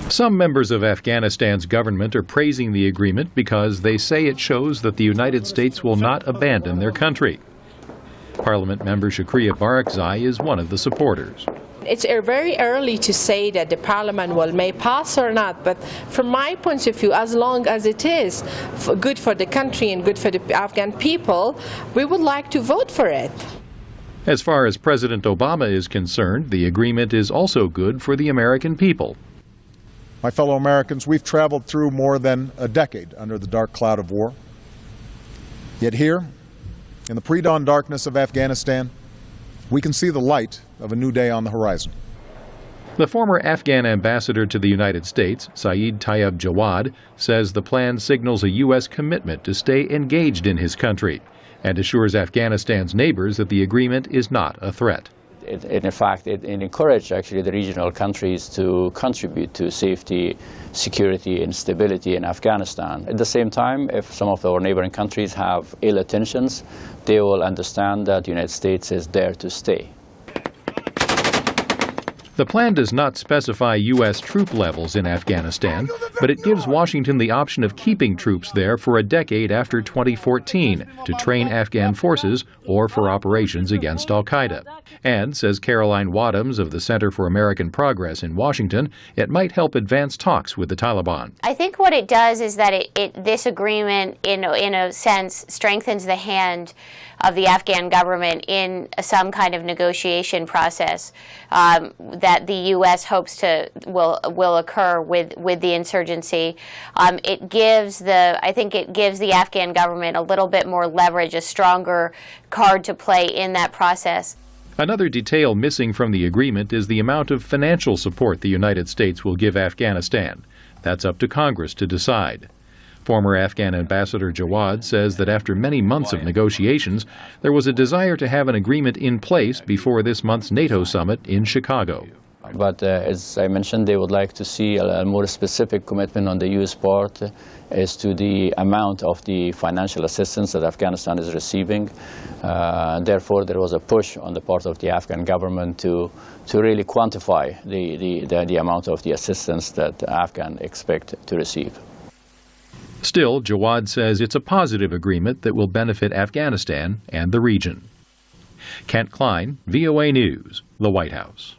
Some members of Afghanistan's government are praising the agreement because they say it shows that the United States will not abandon their country. Parliament member Shakriya Barakzai is one of the supporters. It's very early to say that the Parliament may pass or not, but from my point of view, as long as it is good for the country and good for the Afghan people, we would like to vote for it. As far as President Obama is concerned, the agreement is also good for the American people. My fellow Americans, we've traveled through more than a decade under the dark cloud of war. Yet here, in the pre-dawn darkness of Afghanistan, we can see the light of a new day on the horizon. The former Afghan ambassador to the United States, Saeed Tayyab Jawad, says the plan signals a U.S. commitment to stay engaged in his country and assures Afghanistan's neighbors that the agreement is not a threat. In fact, it encouraged actually the regional countries to contribute to safety, security, and stability in Afghanistan. At the same time, if some of our neighboring countries have ill intentions, they will understand that the United States is there to stay. The plan does not specify U.S. troop levels in Afghanistan, but it gives Washington the option of keeping troops there for a decade after 2014 to train Afghan forces or for operations against al-Qaeda. And, says Caroline Wadhams of the Center for American Progress in Washington, it might help advance talks with the Taliban. I think what it does is that this agreement, in a sense, strengthens the hand of the Afghan government in some kind of negotiation process that the U.S. hopes will occur with the insurgency. I think it gives the Afghan government a little bit more leverage, a stronger card to play in that process. Another detail missing from the agreement is the amount of financial support the United States will give Afghanistan. That's up to Congress to decide. Former Afghan Ambassador Jawad says that after many months of negotiations, there was a desire to have an agreement in place before this month's NATO summit in Chicago. But as I mentioned, they would like to see a more specific commitment on the U.S. part as to the amount of the financial assistance that Afghanistan is receiving. Therefore, there was a push on the part of the Afghan government to really quantify the amount of the assistance that Afghans expect to receive. Still, Jawad says it's a positive agreement that will benefit Afghanistan and the region. Klein, VOA News, the White House.